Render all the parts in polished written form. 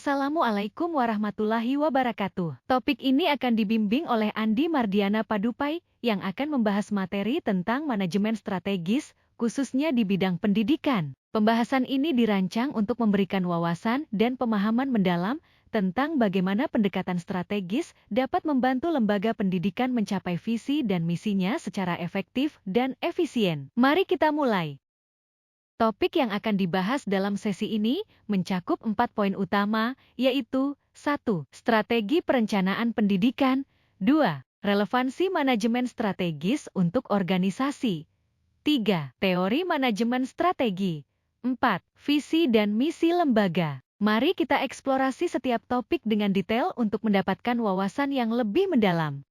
Assalamualaikum warahmatullahi wabarakatuh. Topik ini akan dibimbing oleh Andi Mardiana Padupai yang akan membahas materi tentang manajemen strategis, khususnya di bidang pendidikan. Pembahasan ini dirancang untuk memberikan wawasan dan pemahaman mendalam tentang bagaimana pendekatan strategis dapat membantu lembaga pendidikan mencapai visi dan misinya secara efektif dan efisien. Mari kita mulai. Topik yang akan dibahas dalam sesi ini mencakup 4 poin utama, yaitu 1. Strategi perencanaan pendidikan. 2. Relevansi manajemen strategis untuk organisasi. 3. Teori manajemen strategi. 4. Visi dan misi lembaga. Mari kita eksplorasi setiap topik dengan detail untuk mendapatkan wawasan yang lebih mendalam.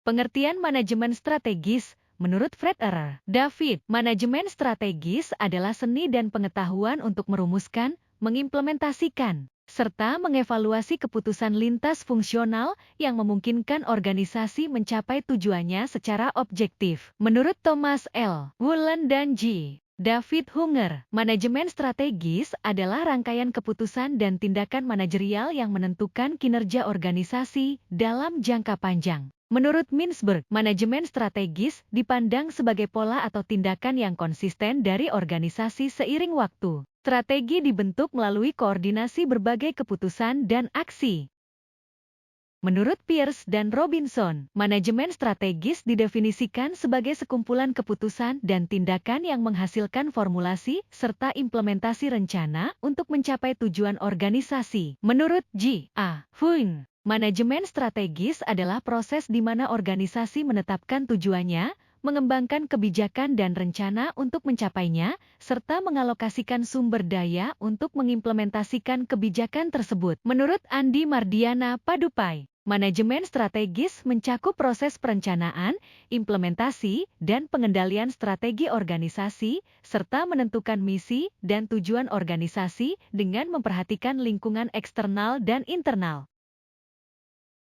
Pengertian manajemen strategis. Menurut Fred R. David, manajemen strategis adalah seni dan pengetahuan untuk merumuskan, mengimplementasikan, serta mengevaluasi keputusan lintas fungsional yang memungkinkan organisasi mencapai tujuannya secara objektif. Menurut Thomas L. Woolen dan G. David Hunger, manajemen strategis adalah rangkaian keputusan dan tindakan manajerial yang menentukan kinerja organisasi dalam jangka panjang. Menurut Mintzberg, manajemen strategis dipandang sebagai pola atau tindakan yang konsisten dari organisasi seiring waktu. Strategi dibentuk melalui koordinasi berbagai keputusan dan aksi. Menurut Pierce dan Robinson, manajemen strategis didefinisikan sebagai sekumpulan keputusan dan tindakan yang menghasilkan formulasi serta implementasi rencana untuk mencapai tujuan organisasi. Menurut G. A. Fung, manajemen strategis adalah proses di mana organisasi menetapkan tujuannya, mengembangkan kebijakan dan rencana untuk mencapainya, serta mengalokasikan sumber daya untuk mengimplementasikan kebijakan tersebut. Menurut Andi Mardiana Padupai, manajemen strategis mencakup proses perencanaan, implementasi, dan pengendalian strategi organisasi, serta menentukan misi dan tujuan organisasi dengan memperhatikan lingkungan eksternal dan internal.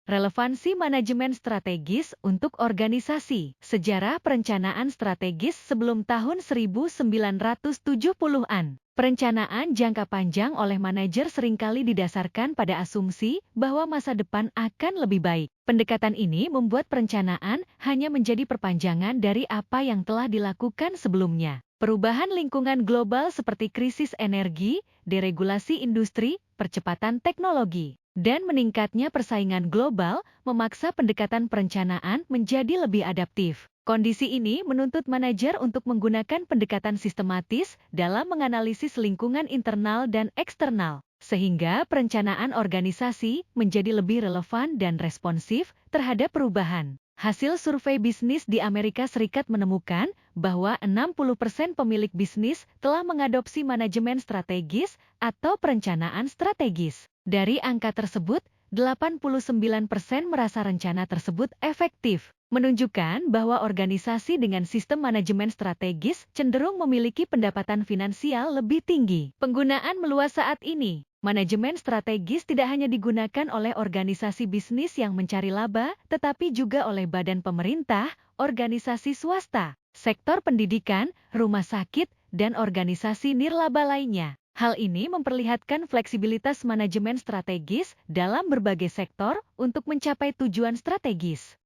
Relevansi manajemen strategis untuk organisasi. Sejarah perencanaan strategis sebelum tahun 1970-an. Perencanaan jangka panjang oleh manajer seringkali didasarkan pada asumsi bahwa masa depan akan lebih baik. Pendekatan ini membuat perencanaan hanya menjadi perpanjangan dari apa yang telah dilakukan sebelumnya. Perubahan lingkungan global seperti krisis energi, deregulasi industri, percepatan teknologi, dan meningkatnya persaingan global memaksa pendekatan perencanaan menjadi lebih adaptif. Kondisi ini menuntut manajer untuk menggunakan pendekatan sistematis dalam menganalisis lingkungan internal dan eksternal, sehingga perencanaan organisasi menjadi lebih relevan dan responsif terhadap perubahan. Hasil survei bisnis di Amerika Serikat menemukan bahwa 60% pemilik bisnis telah mengadopsi manajemen strategis atau perencanaan strategis. Dari angka tersebut, 89% merasa rencana tersebut efektif, menunjukkan bahwa organisasi dengan sistem manajemen strategis cenderung memiliki pendapatan finansial lebih tinggi. Penggunaan meluas saat ini. Manajemen strategis tidak hanya digunakan oleh organisasi bisnis yang mencari laba, tetapi juga oleh badan pemerintah, organisasi swasta, sektor pendidikan, rumah sakit, dan organisasi nirlaba lainnya. Hal ini memperlihatkan fleksibilitas manajemen strategis dalam berbagai sektor untuk mencapai tujuan strategis.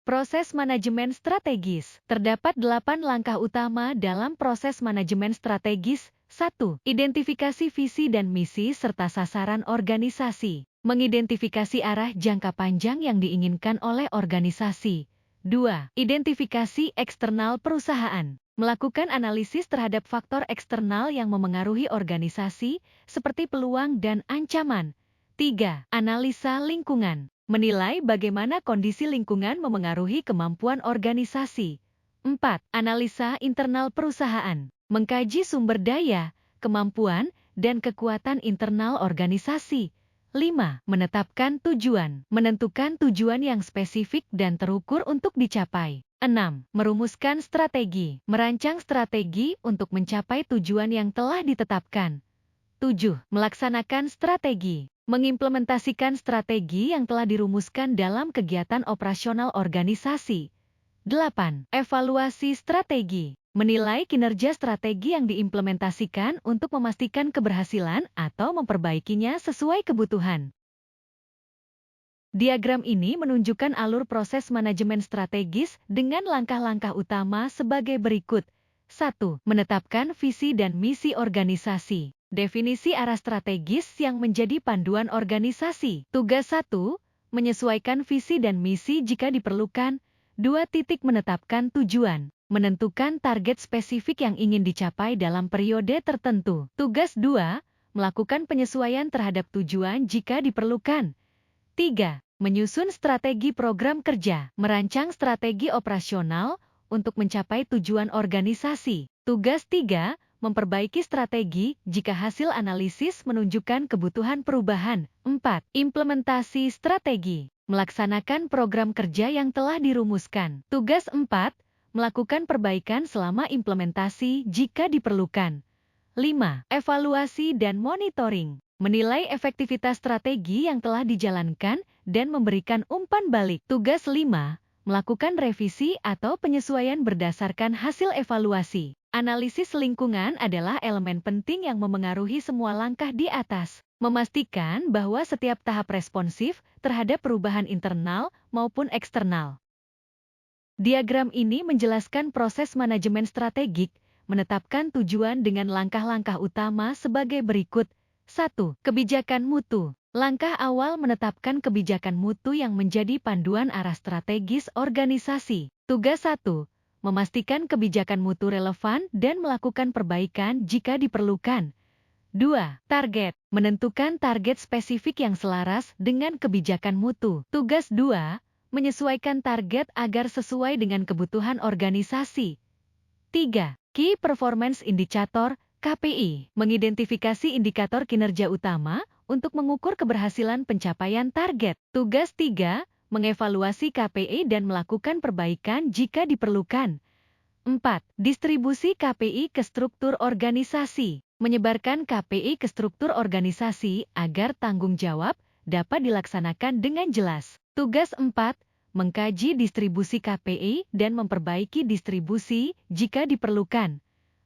Proses manajemen strategis. Terdapat 8 langkah utama dalam proses manajemen strategis. 1. Identifikasi visi dan misi serta sasaran organisasi. Mengidentifikasi arah jangka panjang yang diinginkan oleh organisasi. 2. Identifikasi eksternal perusahaan. Melakukan analisis terhadap faktor eksternal yang memengaruhi organisasi, seperti peluang dan ancaman. 3. Analisa lingkungan. Menilai bagaimana kondisi lingkungan memengaruhi kemampuan organisasi. 4. Analisa internal perusahaan. Mengkaji sumber daya, kemampuan, dan kekuatan internal organisasi. 5. Menetapkan tujuan. Menentukan tujuan yang spesifik dan terukur untuk dicapai. 6. Merumuskan strategi. Merancang strategi untuk mencapai tujuan yang telah ditetapkan. 7. Melaksanakan strategi. Mengimplementasikan strategi yang telah dirumuskan dalam kegiatan operasional organisasi. 8. Evaluasi strategi. menilai kinerja strategi yang diimplementasikan untuk memastikan keberhasilan atau memperbaikinya sesuai kebutuhan. Diagram ini menunjukkan alur proses manajemen strategis dengan langkah-langkah utama sebagai berikut. 1. Menetapkan visi dan misi organisasi. Definisi arah strategis yang menjadi panduan organisasi. Tugas 1. Menyesuaikan visi dan misi jika diperlukan. 2. Menetapkan tujuan. Menentukan target spesifik yang ingin dicapai dalam periode tertentu. Tugas 2. Melakukan penyesuaian terhadap tujuan jika diperlukan. 3. Menyusun strategi program kerja, merancang strategi operasional untuk mencapai tujuan organisasi. Tugas 3. Memperbaiki strategi jika hasil analisis menunjukkan kebutuhan perubahan. 4. Implementasi strategi, melaksanakan program kerja yang telah dirumuskan. Tugas 4. Melakukan perbaikan selama implementasi jika diperlukan. 5. Evaluasi dan monitoring, menilai efektivitas strategi yang telah dijalankan dan memberikan umpan balik. Tugas 5. Melakukan revisi atau penyesuaian berdasarkan hasil evaluasi. Analisis lingkungan adalah elemen penting yang memengaruhi semua langkah di atas. Memastikan bahwa setiap tahap responsif terhadap perubahan internal maupun eksternal. Diagram ini menjelaskan proses manajemen strategik, menetapkan tujuan dengan langkah-langkah utama sebagai berikut. 1. Kebijakan mutu. Langkah awal menetapkan kebijakan mutu yang menjadi panduan arah strategis organisasi. Tugas 1. Memastikan kebijakan mutu relevan dan melakukan perbaikan jika diperlukan. 2. Target. Menentukan target spesifik yang selaras dengan kebijakan mutu. Tugas 2. Menyesuaikan target agar sesuai dengan kebutuhan organisasi. 3. Key Performance Indicator, KPI, mengidentifikasi indikator kinerja utama untuk mengukur keberhasilan pencapaian target. Tugas 3. Mengevaluasi KPI dan melakukan perbaikan jika diperlukan. 4. Distribusi KPI ke struktur organisasi, menyebarkan KPI ke struktur organisasi agar tanggung jawab dapat dilaksanakan dengan jelas. Tugas 4. Mengkaji distribusi KPI dan memperbaiki distribusi jika diperlukan.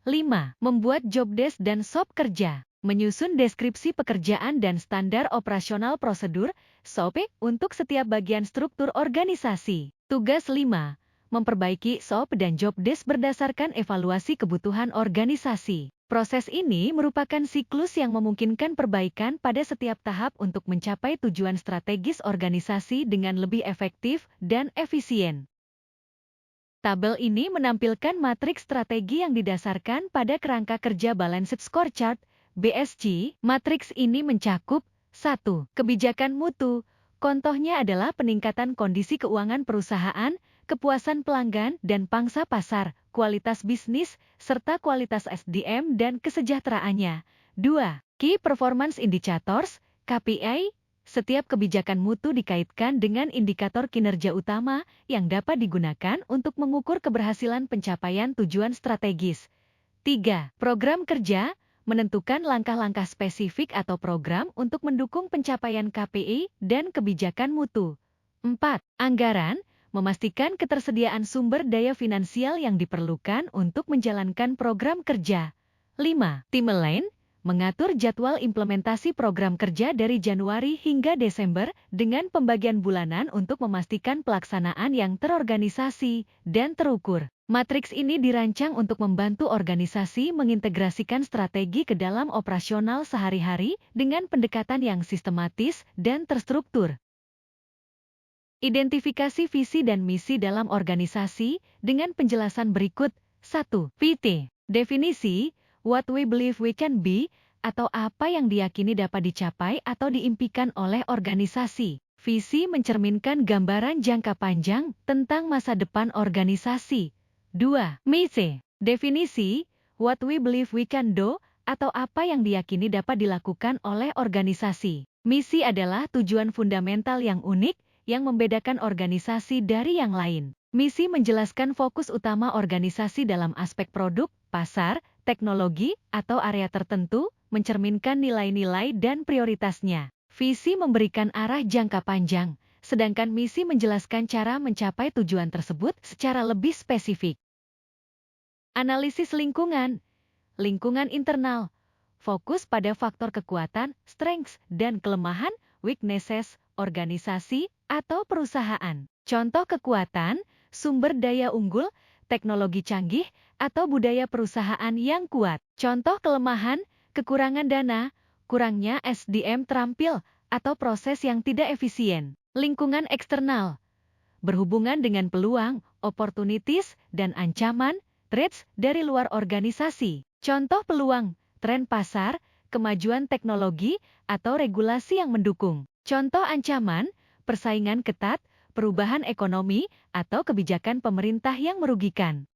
5. Membuat job desk dan SOP kerja, menyusun deskripsi pekerjaan dan standar operasional prosedur (SOP) untuk setiap bagian struktur organisasi. Tugas 5. Memperbaiki SOP dan job desk berdasarkan evaluasi kebutuhan organisasi. Proses ini merupakan siklus yang memungkinkan perbaikan pada setiap tahap untuk mencapai tujuan strategis organisasi dengan lebih efektif dan efisien. Tabel ini menampilkan matriks strategi yang didasarkan pada kerangka kerja Balanced Scorecard, BSC. Matriks ini mencakup 1. Kebijakan mutu. Contohnya adalah peningkatan kondisi keuangan perusahaan, kepuasan pelanggan dan pangsa pasar, kualitas bisnis, serta kualitas SDM dan kesejahteraannya. 2. Key Performance Indicators, KPI. Setiap kebijakan mutu dikaitkan dengan indikator kinerja utama yang dapat digunakan untuk mengukur keberhasilan pencapaian tujuan strategis. 3. Program kerja, menentukan langkah-langkah spesifik atau program untuk mendukung pencapaian KPI dan kebijakan mutu. 4. Anggaran, memastikan ketersediaan sumber daya finansial yang diperlukan untuk menjalankan program kerja. 5. Timeline, mengatur jadwal implementasi program kerja dari Januari hingga Desember dengan pembagian bulanan untuk memastikan pelaksanaan yang terorganisasi dan terukur. Matriks ini dirancang untuk membantu organisasi mengintegrasikan strategi ke dalam operasional sehari-hari dengan pendekatan yang sistematis dan terstruktur. Identifikasi visi dan misi dalam organisasi dengan penjelasan berikut. 1. VT. Definisi, what we believe we can be, atau apa yang diyakini dapat dicapai atau diimpikan oleh organisasi. Visi mencerminkan gambaran jangka panjang tentang masa depan organisasi. 2. Misi. Definisi, what we believe we can do, atau apa yang diyakini dapat dilakukan oleh organisasi. Misi adalah tujuan fundamental yang unik yang membedakan organisasi dari yang lain. Misi menjelaskan fokus utama organisasi dalam aspek produk, pasar, teknologi, atau area tertentu, mencerminkan nilai-nilai dan prioritasnya. Visi memberikan arah jangka panjang, sedangkan misi menjelaskan cara mencapai tujuan tersebut secara lebih spesifik. Analisis lingkungan. Lingkungan internal. Fokus pada faktor kekuatan, strengths, dan kelemahan, weaknesses, organisasi, atau perusahaan. Contoh kekuatan, sumber daya unggul, teknologi canggih, atau budaya perusahaan yang kuat. Contoh kelemahan, kekurangan dana, kurangnya SDM terampil, atau proses yang tidak efisien. Lingkungan eksternal. Berhubungan dengan peluang, opportunities, dan ancaman, threats dari luar organisasi. Contoh peluang, tren pasar, kemajuan teknologi, atau regulasi yang mendukung. Contoh ancaman, persaingan ketat, perubahan ekonomi, atau kebijakan pemerintah yang merugikan.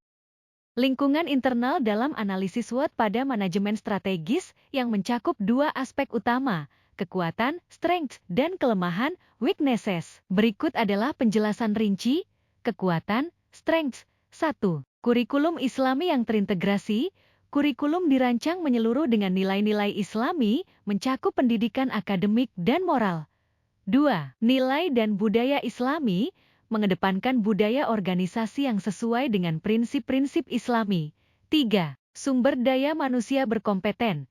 Lingkungan internal dalam analisis SWOT pada manajemen strategis yang mencakup dua aspek utama, kekuatan, strengths, dan kelemahan, weaknesses. Berikut adalah penjelasan rinci, kekuatan, strengths. 1. Kurikulum Islami yang terintegrasi. Kurikulum dirancang menyeluruh dengan nilai-nilai Islami, mencakup pendidikan akademik dan moral. 2. Nilai dan budaya Islami, mengedepankan budaya organisasi yang sesuai dengan prinsip-prinsip Islami. 3. Sumber daya manusia berkompeten,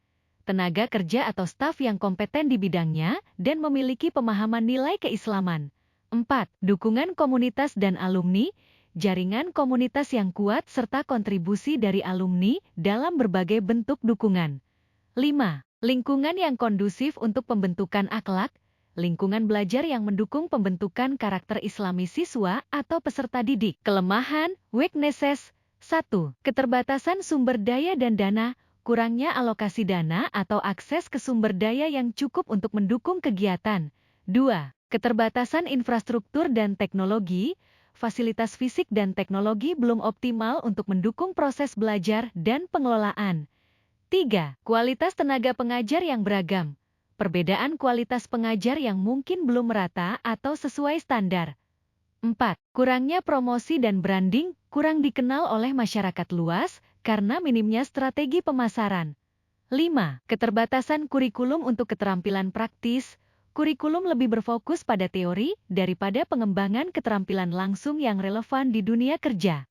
tenaga kerja atau staf yang kompeten di bidangnya dan memiliki pemahaman nilai keislaman. 4. Dukungan komunitas dan alumni, jaringan komunitas yang kuat serta kontribusi dari alumni dalam berbagai bentuk dukungan. 5. Lingkungan yang kondusif untuk pembentukan akhlak, lingkungan belajar yang mendukung pembentukan karakter Islami siswa atau peserta didik. Kelemahan, weaknesses. 1. Keterbatasan sumber daya dan dana, kurangnya alokasi dana atau akses ke sumber daya yang cukup untuk mendukung kegiatan. 2. Keterbatasan infrastruktur dan teknologi, fasilitas fisik dan teknologi belum optimal untuk mendukung proses belajar dan pengelolaan. 3. Kualitas tenaga pengajar yang beragam. Perbedaan kualitas pengajar yang mungkin belum merata atau sesuai standar. 4. Kurangnya promosi dan branding, kurang dikenal oleh masyarakat luas karena minimnya strategi pemasaran. 5. Keterbatasan kurikulum untuk keterampilan praktis. Kurikulum lebih berfokus pada teori daripada pengembangan keterampilan langsung yang relevan di dunia kerja.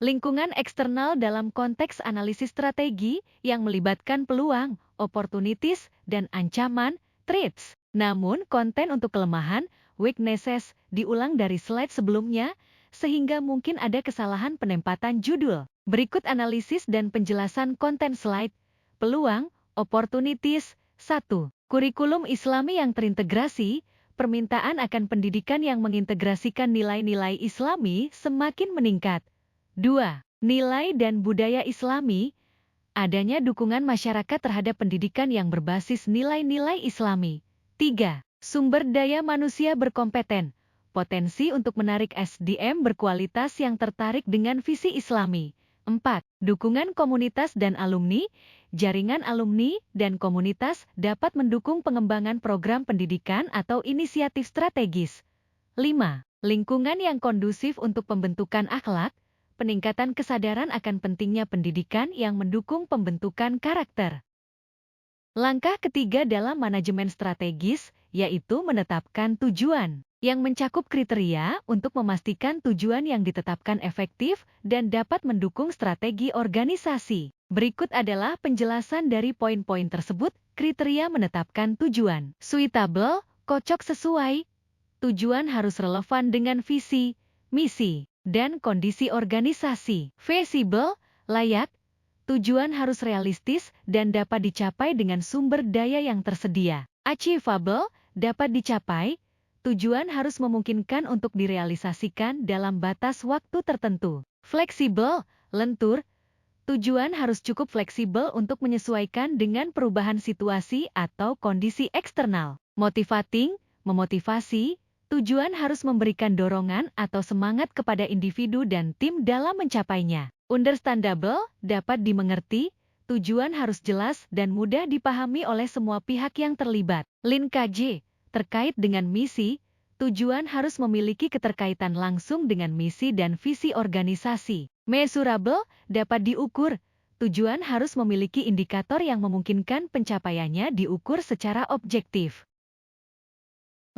Lingkungan eksternal dalam konteks analisis strategi yang melibatkan peluang, opportunities, dan ancaman, threats. Namun, konten untuk kelemahan, weaknesses, diulang dari slide sebelumnya, sehingga mungkin ada kesalahan penempatan judul. Berikut analisis dan penjelasan konten slide. Peluang, opportunities. 1. Kurikulum Islami yang terintegrasi. Permintaan akan pendidikan yang mengintegrasikan nilai-nilai Islami semakin meningkat. 2. Nilai dan budaya Islami. Adanya dukungan masyarakat terhadap pendidikan yang berbasis nilai-nilai Islami. 3. Sumber daya manusia berkompeten. Potensi untuk menarik SDM berkualitas yang tertarik dengan visi Islami. 4. Dukungan komunitas dan alumni. Jaringan alumni dan komunitas dapat mendukung pengembangan program pendidikan atau inisiatif strategis. 5. Lingkungan yang kondusif untuk pembentukan akhlak. Peningkatan kesadaran akan pentingnya pendidikan yang mendukung pembentukan karakter. Langkah ketiga dalam manajemen strategis, yaitu menetapkan tujuan, yang mencakup kriteria untuk memastikan tujuan yang ditetapkan efektif dan dapat mendukung strategi organisasi. Berikut adalah penjelasan dari poin-poin tersebut. Kriteria menetapkan tujuan. Suitable, cocok sesuai. Tujuan harus relevan dengan visi, misi, dan kondisi organisasi. Feasible, layak. Tujuan harus realistis dan dapat dicapai dengan sumber daya yang tersedia. Achievable, dapat dicapai. Tujuan harus memungkinkan untuk direalisasikan dalam batas waktu tertentu. Fleksibel, lentur. Tujuan harus cukup fleksibel untuk menyesuaikan dengan perubahan situasi atau kondisi eksternal. Motivating, memotivasi. Tujuan harus memberikan dorongan atau semangat kepada individu dan tim dalam mencapainya. Understandable, dapat dimengerti. Tujuan harus jelas dan mudah dipahami oleh semua pihak yang terlibat. Linkage, terkait dengan misi. Tujuan harus memiliki keterkaitan langsung dengan misi dan visi organisasi. Measurable, dapat diukur. Tujuan harus memiliki indikator yang memungkinkan pencapaiannya diukur secara objektif.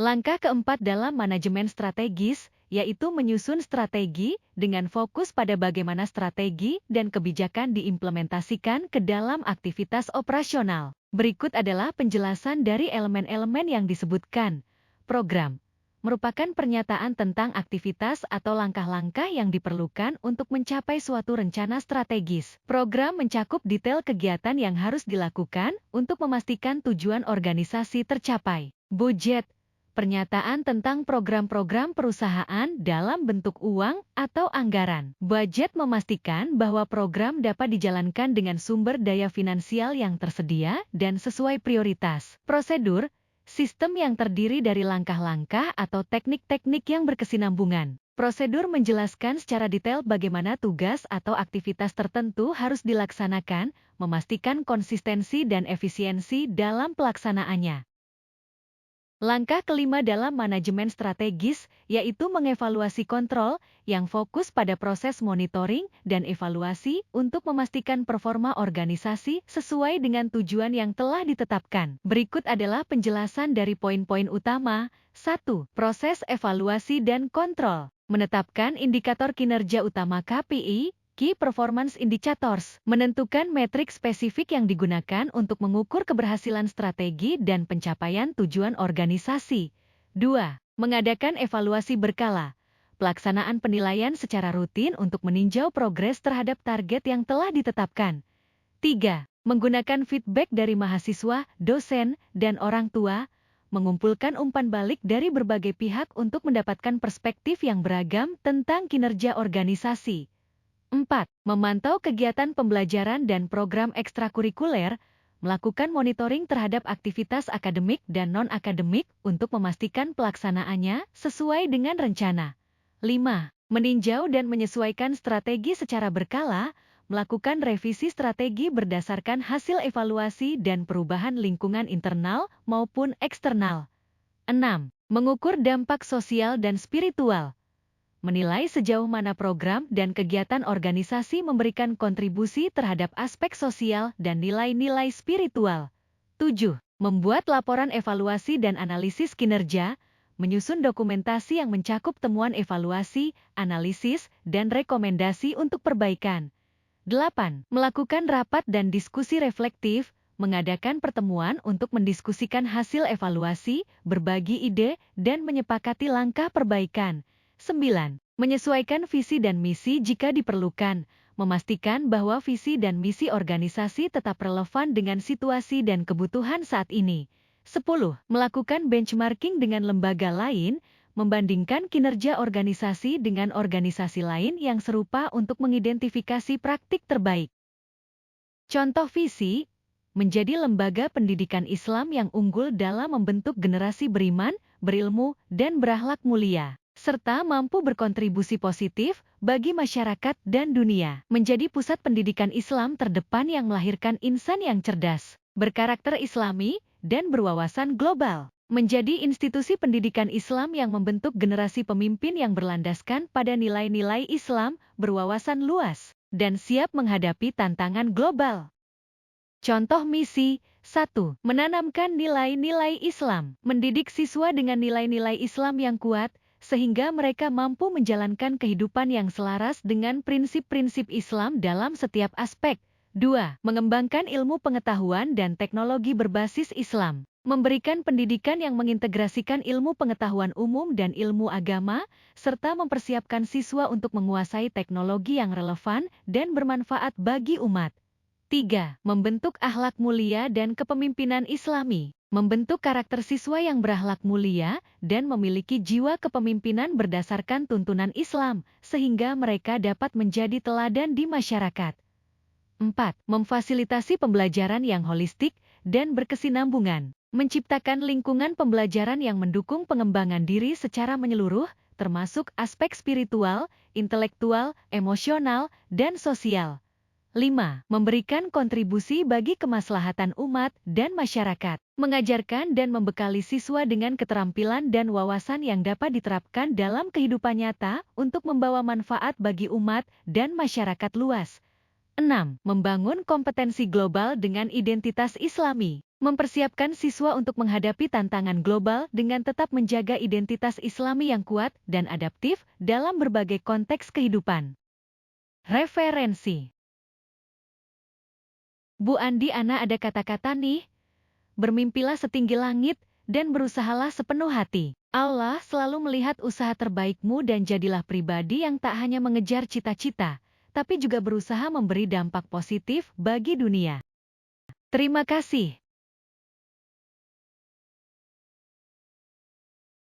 Langkah keempat dalam manajemen strategis, yaitu menyusun strategi dengan fokus pada bagaimana strategi dan kebijakan diimplementasikan ke dalam aktivitas operasional. Berikut adalah penjelasan dari elemen-elemen yang disebutkan. Program merupakan pernyataan tentang aktivitas atau langkah-langkah yang diperlukan untuk mencapai suatu rencana strategis. Program mencakup detail kegiatan yang harus dilakukan untuk memastikan tujuan organisasi tercapai. Budget, pernyataan tentang program-program perusahaan dalam bentuk uang atau anggaran. Budget memastikan bahwa program dapat dijalankan dengan sumber daya finansial yang tersedia dan sesuai prioritas. Prosedur, sistem yang terdiri dari langkah-langkah atau teknik-teknik yang berkesinambungan. Prosedur menjelaskan secara detail bagaimana tugas atau aktivitas tertentu harus dilaksanakan, memastikan konsistensi dan efisiensi dalam pelaksanaannya. Langkah kelima dalam manajemen strategis, yaitu mengevaluasi kontrol, yang fokus pada proses monitoring dan evaluasi untuk memastikan performa organisasi sesuai dengan tujuan yang telah ditetapkan. Berikut adalah penjelasan dari poin-poin utama. 1. Proses evaluasi dan kontrol. Menetapkan indikator kinerja utama KPI, Key Performance Indicators, menentukan metrik spesifik yang digunakan untuk mengukur keberhasilan strategi dan pencapaian tujuan organisasi. 2. Mengadakan evaluasi berkala. Pelaksanaan penilaian secara rutin untuk meninjau progres terhadap target yang telah ditetapkan. 3. Menggunakan feedback dari mahasiswa, dosen, dan orang tua, mengumpulkan umpan balik dari berbagai pihak untuk mendapatkan perspektif yang beragam tentang kinerja organisasi. 4. Memantau kegiatan pembelajaran dan program ekstrakurikuler, melakukan monitoring terhadap aktivitas akademik dan non-akademik untuk memastikan pelaksanaannya sesuai dengan rencana. 5. Meninjau dan menyesuaikan strategi secara berkala, melakukan revisi strategi berdasarkan hasil evaluasi dan perubahan lingkungan internal maupun eksternal. 6. Mengukur dampak sosial dan spiritual. Menilai sejauh mana program dan kegiatan organisasi memberikan kontribusi terhadap aspek sosial dan nilai-nilai spiritual. 7. Membuat laporan evaluasi dan analisis kinerja, menyusun dokumentasi yang mencakup temuan evaluasi, analisis, dan rekomendasi untuk perbaikan. 8. Melakukan rapat dan diskusi reflektif, mengadakan pertemuan untuk mendiskusikan hasil evaluasi, berbagi ide, dan menyepakati langkah perbaikan. 9. Menyesuaikan visi dan misi jika diperlukan, memastikan bahwa visi dan misi organisasi tetap relevan dengan situasi dan kebutuhan saat ini. 10. Melakukan benchmarking dengan lembaga lain, membandingkan kinerja organisasi dengan organisasi lain yang serupa untuk mengidentifikasi praktik terbaik. Contoh visi, menjadi lembaga pendidikan Islam yang unggul dalam membentuk generasi beriman, berilmu, dan berakhlak mulia, serta mampu berkontribusi positif bagi masyarakat dan dunia. Menjadi pusat pendidikan Islam terdepan yang melahirkan insan yang cerdas, berkarakter Islami, dan berwawasan global. Menjadi institusi pendidikan Islam yang membentuk generasi pemimpin yang berlandaskan pada nilai-nilai Islam, berwawasan luas, dan siap menghadapi tantangan global. Contoh misi, 1. Menanamkan nilai-nilai Islam. Mendidik siswa dengan nilai-nilai Islam yang kuat, sehingga mereka mampu menjalankan kehidupan yang selaras dengan prinsip-prinsip Islam dalam setiap aspek. 2. Mengembangkan ilmu pengetahuan dan teknologi berbasis Islam. Memberikan pendidikan yang mengintegrasikan ilmu pengetahuan umum dan ilmu agama, serta mempersiapkan siswa untuk menguasai teknologi yang relevan dan bermanfaat bagi umat. 3. Membentuk akhlak mulia dan kepemimpinan Islami. Membentuk karakter siswa yang berakhlak mulia dan memiliki jiwa kepemimpinan berdasarkan tuntunan Islam, sehingga mereka dapat menjadi teladan di masyarakat. 4. Memfasilitasi pembelajaran yang holistik dan berkesinambungan. Menciptakan lingkungan pembelajaran yang mendukung pengembangan diri secara menyeluruh, termasuk aspek spiritual, intelektual, emosional, dan sosial. 5. Memberikan kontribusi bagi kemaslahatan umat dan masyarakat. Mengajarkan dan membekali siswa dengan keterampilan dan wawasan yang dapat diterapkan dalam kehidupan nyata untuk membawa manfaat bagi umat dan masyarakat luas. 6. Membangun kompetensi global dengan identitas Islami. Mempersiapkan siswa untuk menghadapi tantangan global dengan tetap menjaga identitas Islami yang kuat dan adaptif dalam berbagai konteks kehidupan. Referensi Bu Andi, Ana ada kata-kata nih, bermimpilah setinggi langit dan berusahalah sepenuh hati. Allah selalu melihat usaha terbaikmu dan jadilah pribadi yang tak hanya mengejar cita-cita, tapi juga berusaha memberi dampak positif bagi dunia. Terima kasih.